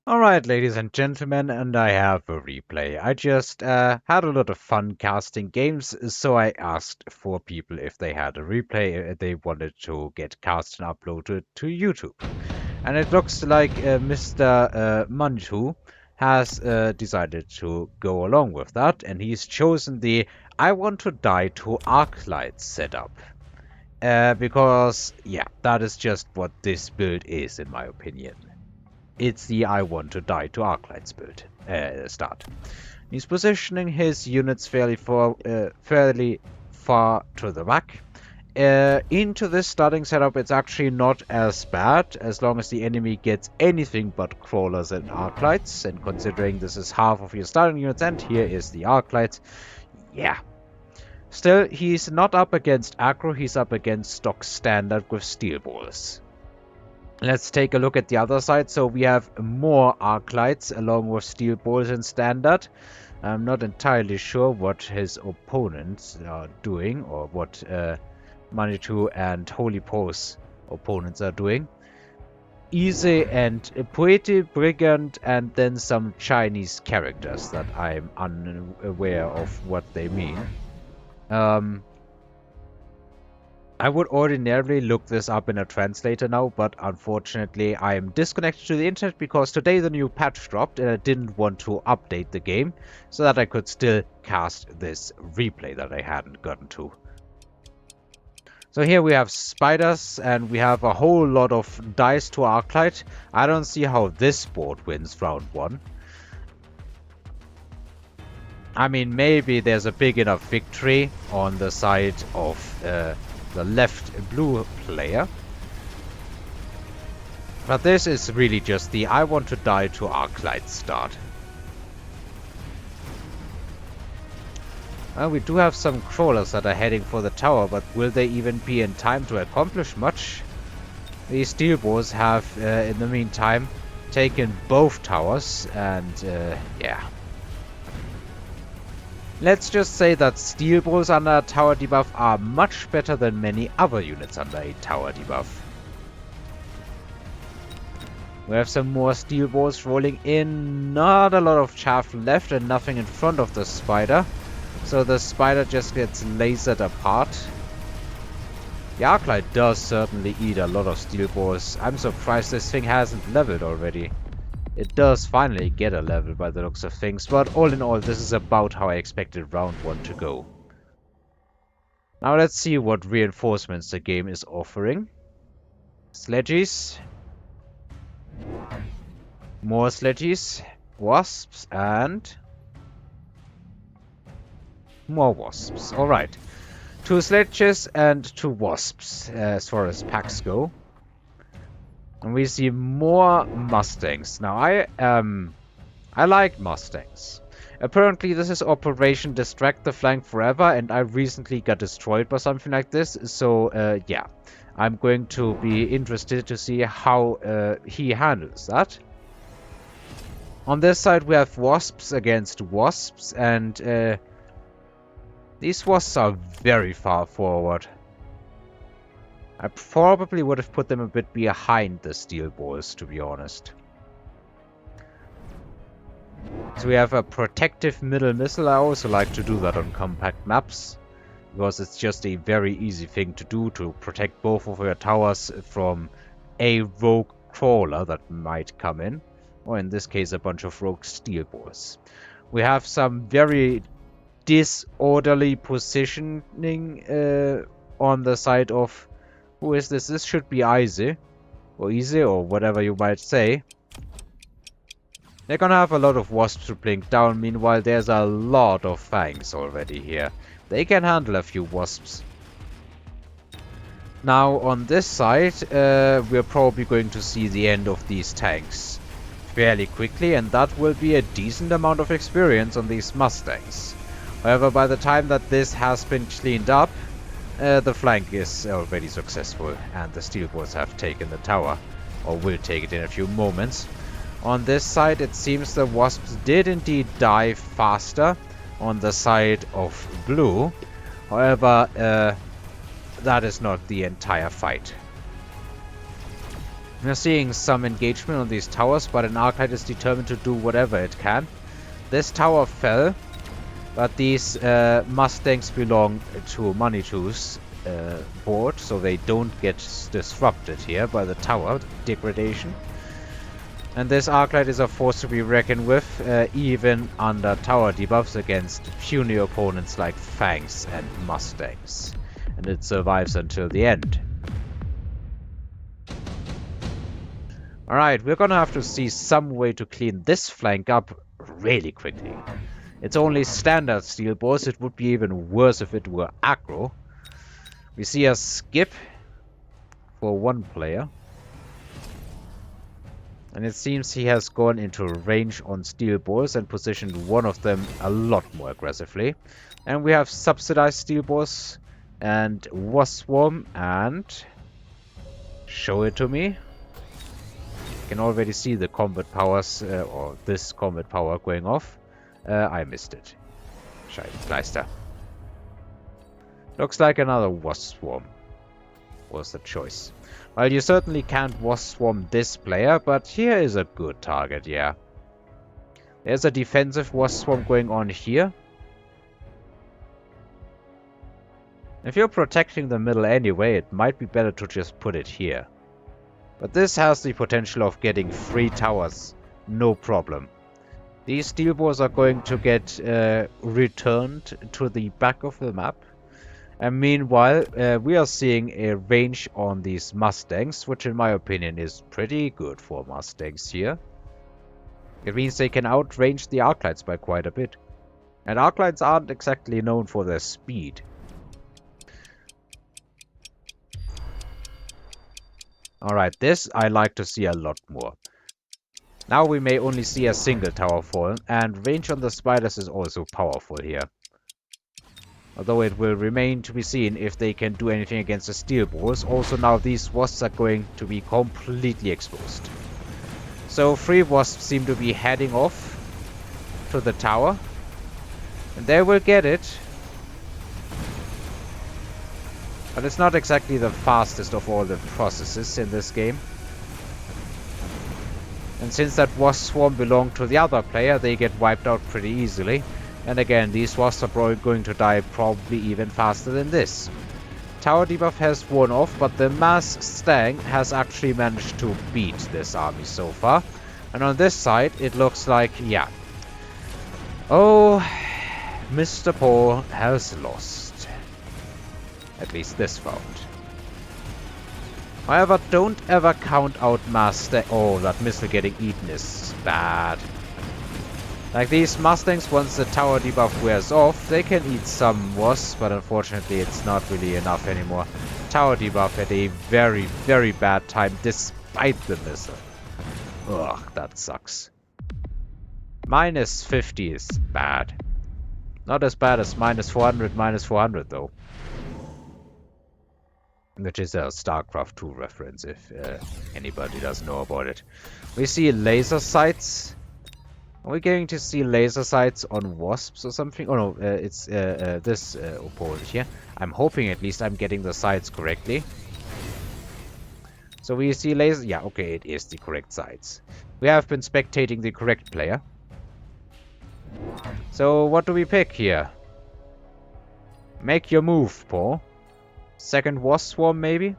Alright, ladies and gentlemen, and I have a replay. I just had a lot of fun casting games, so I asked for people if they had a replay they wanted to get cast and uploaded to YouTube. And it looks like Mr. Manju has decided to go along with that, and he's chosen the I want to die to Arclight setup. Because, yeah, that is just what this build is, in my opinion. It's the I want to die to Arclights build start. He's positioning his units fairly far to the back. Into this starting setup, it's actually not as bad as long as the enemy gets anything but crawlers and Arclights. And considering this is half of your starting units, and here is the Arclight, yeah. Still, he's not up against aggro, he's up against stock standard with steel balls. Let's take a look at the other side. So we have more Arclights along with steel balls in standard. I'm not entirely sure what his opponents are doing or what Manitou and Holy Pose opponents are doing. Easy and Pretty Brigand, and then some Chinese characters that I'm unaware of what they mean. I would ordinarily look this up in a translator now, but unfortunately I am disconnected to the internet because today the new patch dropped and I didn't want to update the game so that I could still cast this replay that I hadn't gotten to. So here we have spiders and we have a whole lot of dice to Arclight. I don't see how this board wins round 1. I mean, maybe there's a big enough victory on the side of the left blue player. But this is really just the I want to die to Arclight start. Well, we do have some crawlers that are heading for the tower, but will they even be in time to accomplish much? These steel balls have, in the meantime, taken both towers, and yeah. Let's just say that steel balls under a tower debuff are much better than many other units under a tower debuff. We have some more steel balls rolling in. Not a lot of chaff left and nothing in front of the spider. So the spider just gets lasered apart. The Arclight does certainly eat a lot of steel balls. I'm surprised this thing hasn't leveled already. It does finally get a level by the looks of things, but all in all, this is about how I expected round 1 to go. Now let's see what reinforcements the game is offering. Sledges. More sledges. Wasps and more wasps. Alright. 2 sledges and 2 wasps as far as packs go. And we see more Mustangs. Now, I like Mustangs. Apparently, this is Operation Distract the Flank Forever, and I recently got destroyed by something like this. So, yeah, I'm going to be interested to see how he handles that. On this side, we have wasps against wasps, and these wasps are very far forward. I probably would have put them a bit behind the steel balls, to be honest. So we have a protective middle missile. I also like to do that on compact maps, because it's just a very easy thing to do to protect both of your towers from a rogue crawler that might come in, or in this case a bunch of rogue steel balls. We have some very disorderly positioning on the side of... Who is this? This should be Easy, or whatever you might say. They're gonna have a lot of wasps to blink down. Meanwhile, there's a lot of fangs already here. They can handle a few wasps. Now, on this side, we're probably going to see the end of these tanks fairly quickly, and that will be a decent amount of experience on these Mustangs. However, by the time that this has been cleaned up, the flank is already successful, and the steel balls have taken the tower, or will take it in a few moments. On this side, it seems the wasps did indeed die faster on the side of blue. However, that is not the entire fight. We're seeing some engagement on these towers, but an Arclight is determined to do whatever it can. This tower fell, but these Mustangs belong to Manitou's board, so they don't get disrupted here by the tower degradation. And this Arclight is a force to be reckoned with, even under tower debuffs against puny opponents like Fangs and Mustangs. And it survives until the end. Alright, we're gonna have to see some way to clean this flank up really quickly. It's only standard steel balls, it would be even worse if it were aggro. We see a skip for one player. And it seems he has gone into range on steel balls and positioned one of them a lot more aggressively. And we have subsidized steel balls and Wasp Swarm, and show it to me. You can already see the combat powers, or this combat power going off. I missed it. Scheibenkleister. Looks like another Wasp Swarm was the choice. Well, you certainly can't Wasp Swarm this player, but here is a good target, yeah. There's a defensive Wasp Swarm going on here. If you're protecting the middle anyway, it might be better to just put it here. But this has the potential of getting 3 towers, no problem. These steel balls are going to get returned to the back of the map. And meanwhile, we are seeing a range on these Mustangs, which in my opinion is pretty good for Mustangs here. It means they can outrange the Arclights by quite a bit. And Arclights aren't exactly known for their speed. Alright, this I like to see a lot more. Now we may only see a single tower fall, and range on the spiders is also powerful here. Although it will remain to be seen if they can do anything against the steel balls. Also now these wasps are going to be completely exposed. So 3 wasps seem to be heading off to the tower. And they will get it. But it's not exactly the fastest of all the processes in this game. And since that wasp swarm belonged to the other player, they get wiped out pretty easily. And again, these wasps are probably going to die probably even faster than this. Tower debuff has worn off, but the mass Stang has actually managed to beat this army so far. And on this side, it looks like, yeah. Oh, Mr. Paul has lost. At least this round. However, don't ever count out mass Stang. Oh, that missile getting eaten is bad. Like these Mustangs, once the tower debuff wears off, they can eat some wasps, but unfortunately it's not really enough anymore. Tower debuff had a very, very bad time despite the missile. Ugh, that sucks. Minus 50 is bad. Not as bad as minus 400 though. Which is a StarCraft 2 reference if anybody doesn't know about it. We see laser sights. Are we going to see laser sights on wasps or something? Oh no, it's this opponent here. I'm hoping at least I'm getting the sights correctly. So we see laser... Yeah, okay, it is the correct sights. We have been spectating the correct player. So what do we pick here? Make your move, Paul. Second wasp swarm, maybe?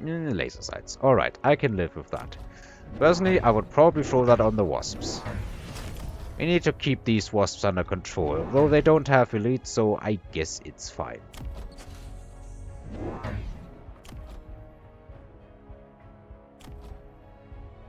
Laser sights. Alright, I can live with that. Personally, I would probably throw that on the wasps. We need to keep these wasps under control, though they don't have elite, so I guess it's fine.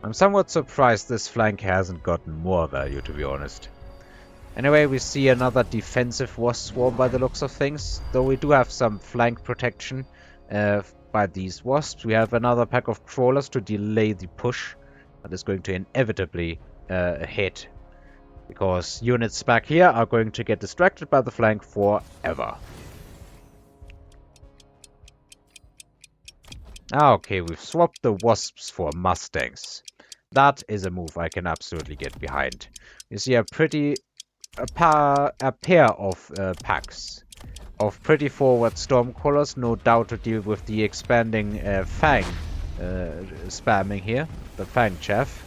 I'm somewhat surprised this flank hasn't gotten more value, to be honest. Anyway, we see another defensive wasp swarm by the looks of things, though we do have some flank protection by these wasps. We have another pack of crawlers to delay the push that is going to inevitably hit, because units back here are going to get distracted by the flank forever. Okay, we've swapped the wasps for Mustangs. That is a move I can absolutely get behind. You see a pretty a pair of packs of pretty forward Stormcrawlers, no doubt to deal with the expanding Fang spamming here, the Fang chaff.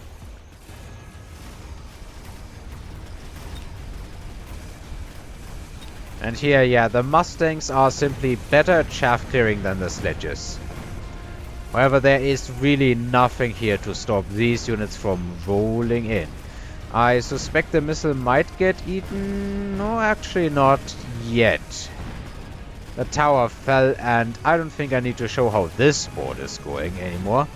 And here, yeah, the Mustangs are simply better at chaff clearing than the sledges. However, there is really nothing here to stop these units from rolling in. I suspect the missile might get eaten. No, actually not yet. The tower fell, and I don't think I need to show how this board is going anymore.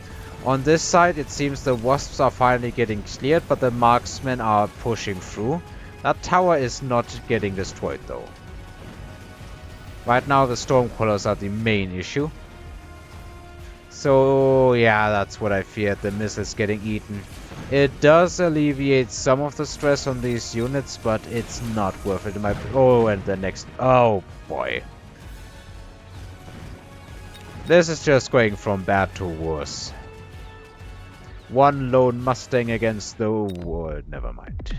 On this side, it seems the wasps are finally getting cleared, but the marksmen are pushing through. That tower is not getting destroyed, though. Right now, the Stormcrawlers are the main issue. So, yeah, that's what I feared, the missiles getting eaten. It does alleviate some of the stress on these units, but it's not worth it in my... Oh, and the next... Oh, boy. This is just going from bad to worse. One lone Mustang against the world. Never mind.